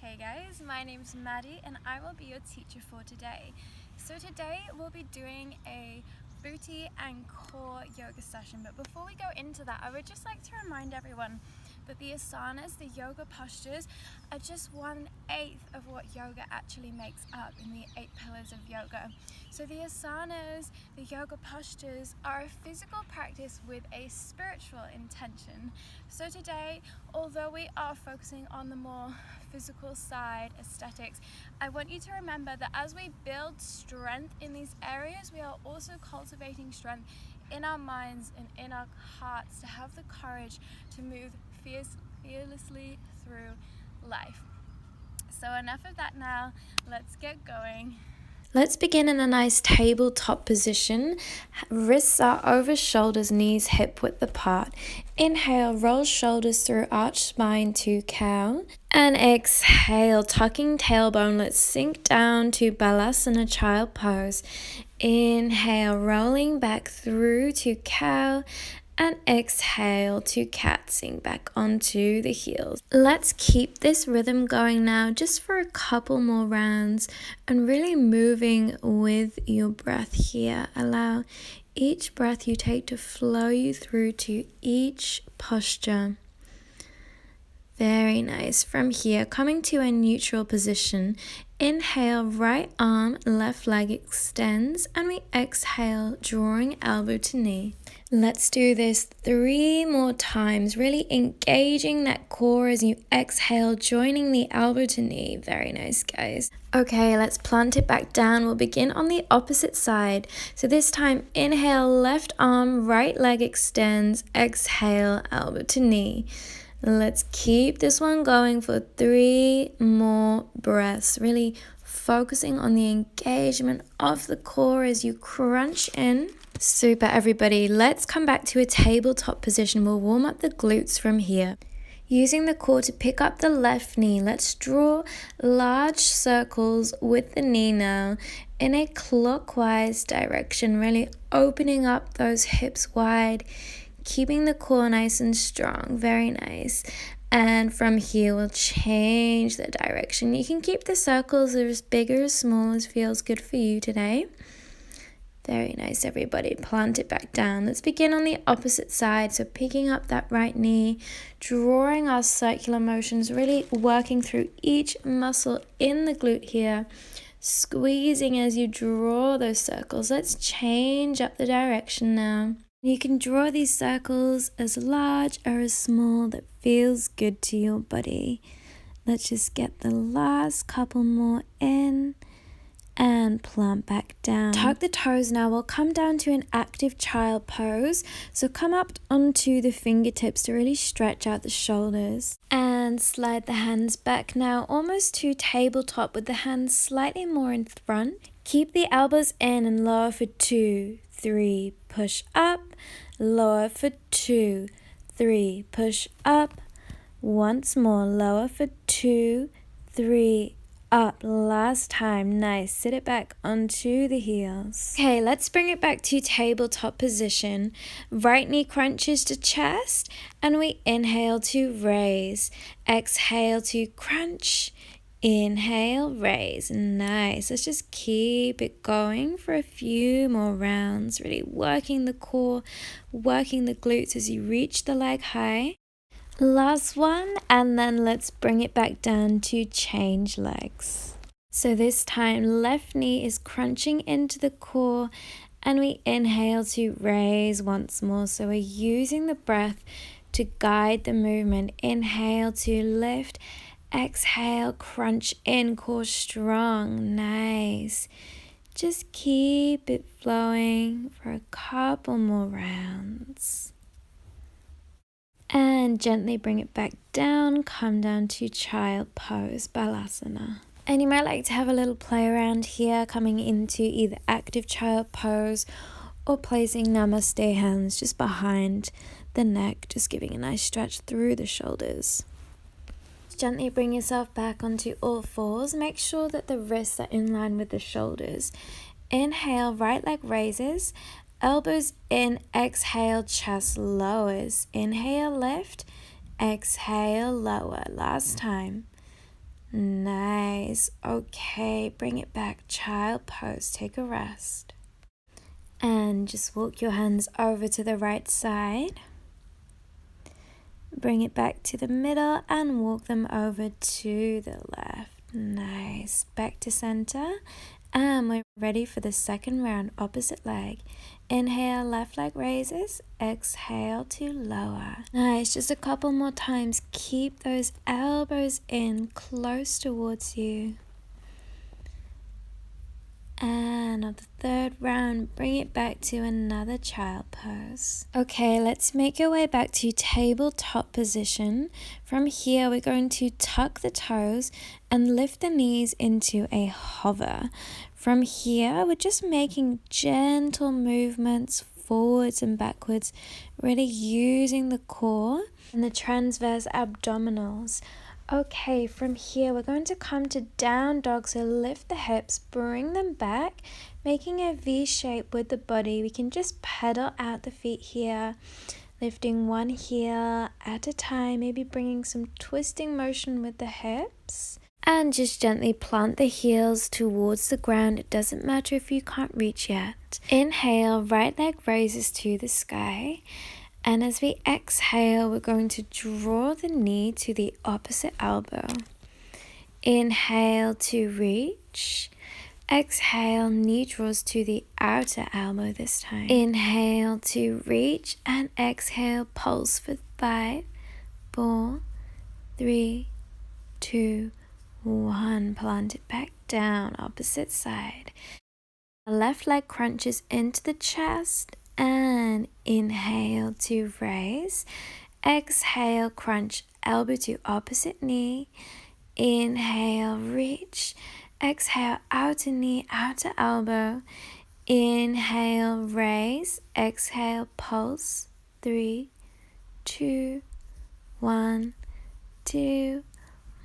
Hey guys, my name's Maddie and I will be your teacher for today. So today we'll be doing a booty and core yoga session, but before we go into that, I would just like to remind everyone that the asanas, the yoga postures, are just 1/8 of what yoga actually makes up in the 8 pillars of yoga. So the asanas, the yoga postures, are a physical practice with a spiritual intention. So today, although we are focusing on the more physical side, aesthetics, I want you to remember that as we build strength in these areas, we are also cultivating strength in our minds and in our hearts to have the courage to move fearlessly through life. So enough of that now, let's get going. Let's begin in a nice tabletop position. Wrists are over shoulders, knees hip width apart. Inhale, roll shoulders through, arch spine to cow. And exhale, tucking tailbone. Let's sink down to Balasana, child pose. Inhale, rolling back through to cow. And exhale to cat, sink back onto the heels. Let's keep this rhythm going now just for a couple more rounds and really moving with your breath here. Allow each breath you take to flow you through to each posture. Very nice. From here, coming to a neutral position. Inhale, right arm, left leg extends, and we exhale, drawing elbow to knee. Let's do this 3 more times, really engaging that core as you exhale, joining the elbow to knee. Very nice, guys. Okay, let's plant it back down. We'll begin on the opposite side. So this time, inhale, left arm, right leg extends, exhale, elbow to knee. Let's keep this one going for 3 more breaths, really focusing on the engagement of the core as you crunch in. Super, everybody. Let's come back to a tabletop position. We'll warm up the glutes from here. Using the core to pick up the left knee, let's draw large circles with the knee now in a clockwise direction, really opening up those hips wide, keeping the core nice and strong. Very nice. And from here, we'll change the direction. You can keep the circles as big or as small as feels good for you today. Very nice, everybody. Plant it back down. Let's begin on the opposite side. So picking up that right knee, drawing our circular motions, really working through each muscle in the glute here, squeezing as you draw those circles. Let's change up the direction now. You can draw these circles as large or as small that feels good to your body. Let's just get the last couple more in. And plant back down. Tuck the toes now. We'll come down to an active child pose. So come up onto the fingertips to really stretch out the shoulders. And slide the hands back now, almost to tabletop with the hands slightly more in front. Keep the elbows in and lower for 2, 3, push up. Lower for 2, 3, push up. Once more, lower for 2, 3, up. Last time. Nice. Sit it back onto the heels. Okay, let's bring it back to tabletop position. Right knee crunches to chest, and we inhale to raise. Exhale to crunch. Inhale, raise. Nice. Let's just keep it going for a few more rounds. Really working the core, working the glutes as you reach the leg high. Last one, and then let's bring it back down to change legs. So this time, left knee is crunching into the core, and we inhale to raise once more. So we're using the breath to guide the movement. Inhale to lift, exhale, crunch in, core strong. Nice. Just keep it flowing for a couple more rounds. And gently bring it back down, come down to child pose, Balasana. And you might like to have a little play around here, coming into either active child pose or placing Namaste hands just behind the neck, just giving a nice stretch through the shoulders. Gently bring yourself back onto all fours. Make sure that the wrists are in line with the shoulders. Inhale, right leg raises. Elbows in, exhale, chest lowers. Inhale, lift, exhale, lower. Last time. Nice. Okay, bring it back. Child pose. Take a rest. And just walk your hands over to the right side. Bring it back to the middle and walk them over to the left. Nice. Back to center. And we're ready for the second round, opposite leg. Inhale, left leg raises. Exhale to lower. Nice. Just a couple more times. Keep those elbows in, close towards you. And on the third round, bring it back to another child pose. Okay, let's make our way back to tabletop position. From here, we're going to tuck the toes and lift the knees into a hover. From here, we're just making gentle movements forwards and backwards, really using the core and the transverse abdominals. Okay, from here we're going to come to down dog, so lift the hips, bring them back, making a V shape with the body. We can just pedal out the feet here, lifting one heel at a time, maybe bringing some twisting motion with the hips. And just gently plant the heels towards the ground. It doesn't matter if you can't reach yet. Inhale, right leg raises to the sky. And as we exhale, we're going to draw the knee to the opposite elbow. Inhale to reach. Exhale, knee draws to the outer elbow this time. Inhale to reach and exhale, pulse for 5, 4, 3, 2, 1. Plant it back down, opposite side. Left leg crunches into the chest. And inhale to raise. Exhale, crunch elbow to opposite knee. Inhale, reach. Exhale, outer knee, outer elbow. Inhale, raise. Exhale, pulse. 3, 2, 1, 2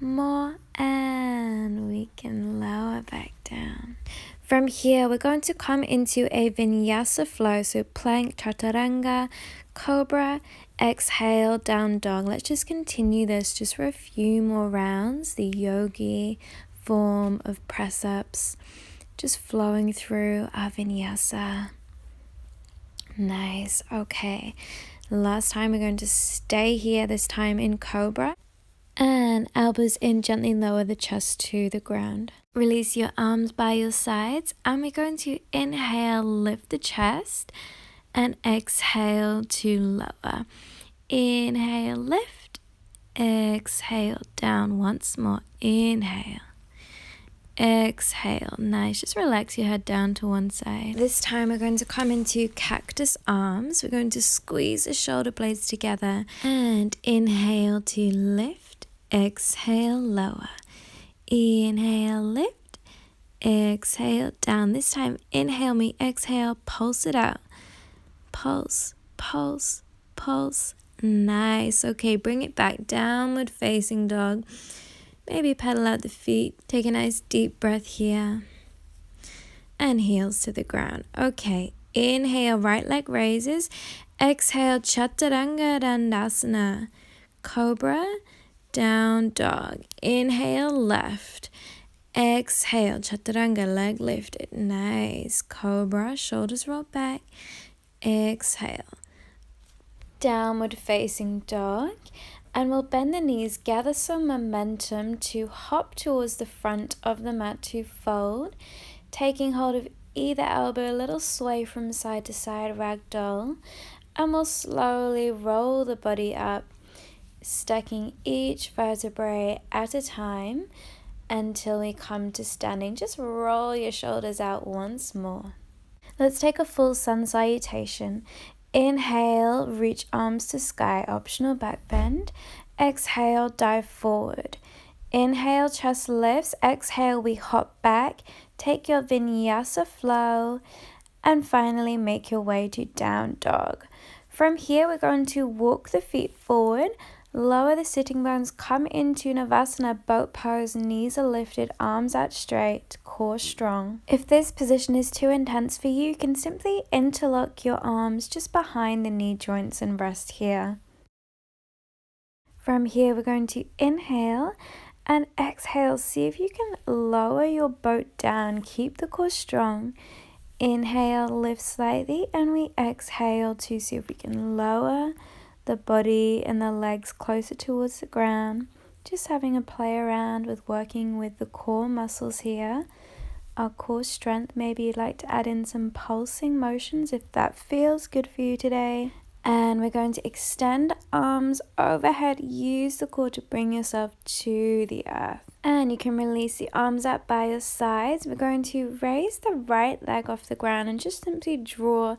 more. And we can lower back down. From here, we're going to come into a vinyasa flow. So plank, chaturanga, cobra, exhale, down dog. Let's just continue this just for a few more rounds. The yogi form of press-ups, just flowing through our vinyasa. Nice. Okay. Last time we're going to stay here, this time in cobra. And elbows in, gently lower the chest to the ground. Release your arms by your sides, and we're going to inhale, lift the chest, and exhale to lower. Inhale, lift. Exhale, down once more. Inhale. Exhale. Nice. Just relax your head down to one side. This time we're going to come into cactus arms. We're going to squeeze the shoulder blades together and inhale to lift. Exhale, lower. Inhale, lift. Exhale, down. This time, inhale me, exhale, pulse it out. Pulse, pulse, pulse. Nice. Okay, bring it back. Downward facing dog. Maybe pedal out the feet. Take a nice deep breath here. And heels to the ground. Okay, inhale, right leg raises. Exhale, chaturanga dandasana. Cobra. Down dog. Inhale, left. Exhale, chaturanga, leg lifted. Nice. Cobra, shoulders roll back. Exhale. Downward facing dog. And we'll bend the knees, gather some momentum to hop towards the front of the mat to fold. Taking hold of either elbow, a little sway from side to side, ragdoll. And we'll slowly roll the body up, stacking each vertebrae at a time until we come to standing. Just roll your shoulders out once more. Let's take a full sun salutation. Inhale, reach arms to sky, optional back bend. Exhale, dive forward. Inhale, chest lifts. Exhale, we hop back. Take your vinyasa flow. And finally, make your way to down dog. From here, we're going to walk the feet forward. Lower the sitting bones, come into Navasana, boat pose, knees are lifted, arms out straight, core strong. If this position is too intense for you, you can simply interlock your arms just behind the knee joints and rest here. From here, we're going to inhale And exhale, see if you can lower your boat down. Keep the core strong. Inhale, lift slightly, and we exhale to see if we can lower the body and the legs closer towards the ground. Just having a play around with working with the core muscles here. Our core strength, maybe you'd like to add in some pulsing motions if that feels good for you today. And we're going to extend arms overhead. Use the core to bring yourself to the earth. And you can release the arms out by your sides. We're going to raise the right leg off the ground and just simply draw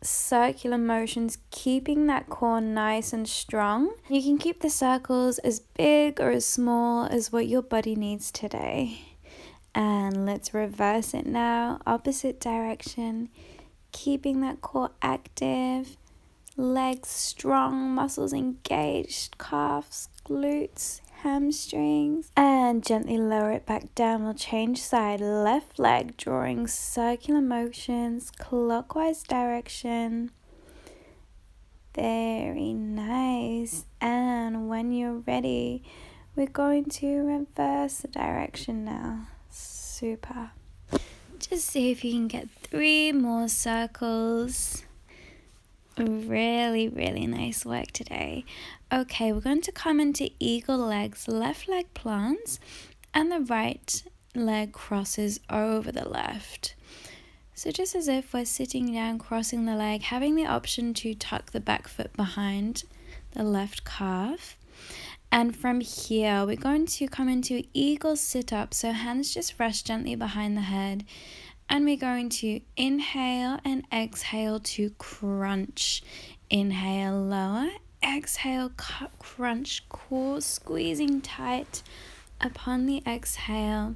circular motions, keeping that core nice and strong. You can keep the circles as big or as small as what your body needs today. And let's reverse it now, opposite direction, keeping that core active, legs strong, muscles engaged, calves, glutes, hamstrings, and gently lower it back down. We'll change side, left leg, drawing circular motions, clockwise direction. Very nice. And when you're ready, we're going to reverse the direction now. Super. Just see if you can get 3 more circles. Really, really nice work today. Okay, we're going to come into eagle legs, left leg plants, and the right leg crosses over the left. So just as if we're sitting down, crossing the leg, having the option to tuck the back foot behind the left calf. And from here, we're going to come into eagle sit-up. So hands just rest gently behind the head. And we're going to inhale and exhale to crunch. Inhale, lower. Exhale, crunch, core squeezing tight upon the exhale.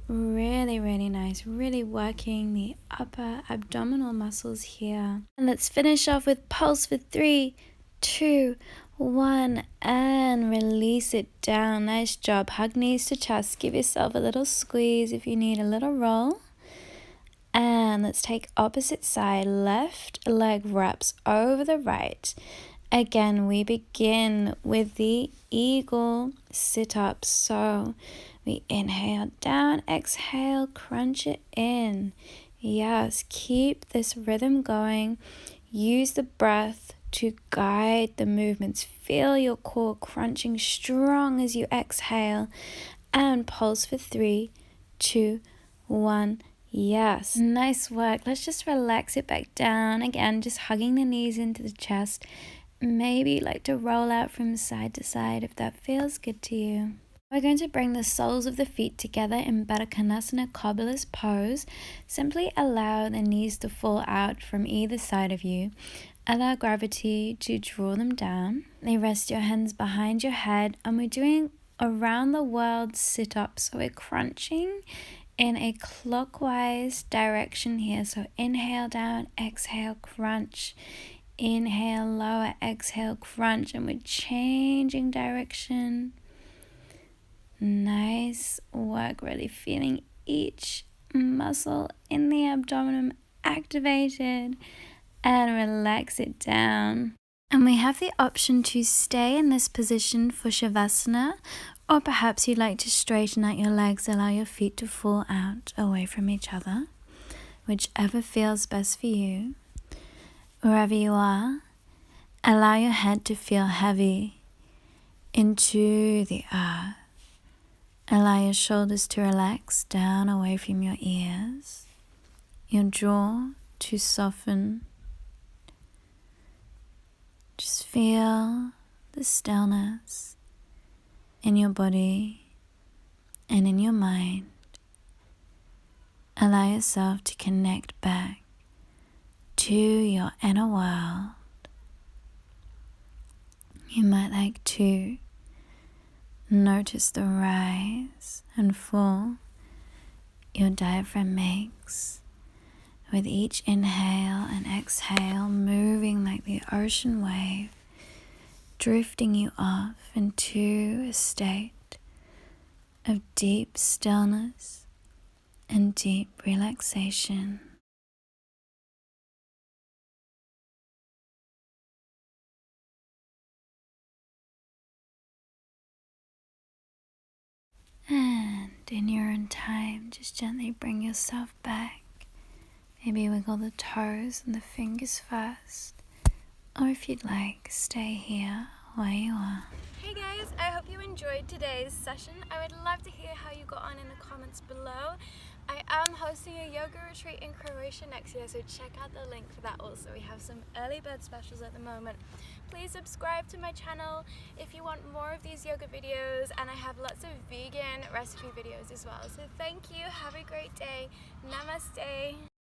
Really, really nice. Really working the upper abdominal muscles here. And let's finish off with pulse for 3, 2, 1, and release it down. Nice job. Hug knees to chest. Give yourself a little squeeze if you need a little roll. And let's take opposite side. Left leg wraps over the right. Again, we begin with the eagle sit-up. So we inhale down, exhale, crunch it in. Yes, keep this rhythm going. Use the breath to guide the movements. Feel your core crunching strong as you exhale. And pulse for 3, 2, 1. Yes, nice work. Let's just relax it back down. Again, just hugging the knees into the chest. Maybe you'd like to roll out from side to side if that feels good to you. We're going to bring the soles of the feet together in Baddha Konasana cobbler's pose. Simply allow the knees to fall out from either side of you. Allow gravity to draw them down. Then rest your hands behind your head, and we're doing around the world sit-up. So we're crunching in a clockwise direction here. So inhale down, exhale, crunch. Inhale, lower, exhale, crunch, and we're changing direction. Nice work, really feeling each muscle in the abdomen activated, and relax it down. And we have the option to stay in this position for Shavasana, or perhaps you'd like to straighten out your legs, allow your feet to fall out away from each other, whichever feels best for you. Wherever you are, allow your head to feel heavy into the earth. Allow your shoulders to relax down away from your ears, your jaw to soften. Just feel the stillness in your body and in your mind. Allow yourself to connect back to your inner world. You might like to notice the rise and fall your diaphragm makes with each inhale and exhale, moving like the ocean wave, drifting you off into a state of deep stillness and deep relaxation. in your own time, just gently bring yourself back. Maybe wiggle the toes and the fingers first. Or if you'd like, stay here where you are. Hey guys, I hope you enjoyed today's session. I would love to hear how you got on in the comments below. I am hosting a yoga retreat in Croatia next year, so check out the link for that also. We have some early bird specials at the moment. Please subscribe to my channel if you want more of these yoga videos, and I have lots of vegan recipe videos as well. So thank you, have a great day. Namaste.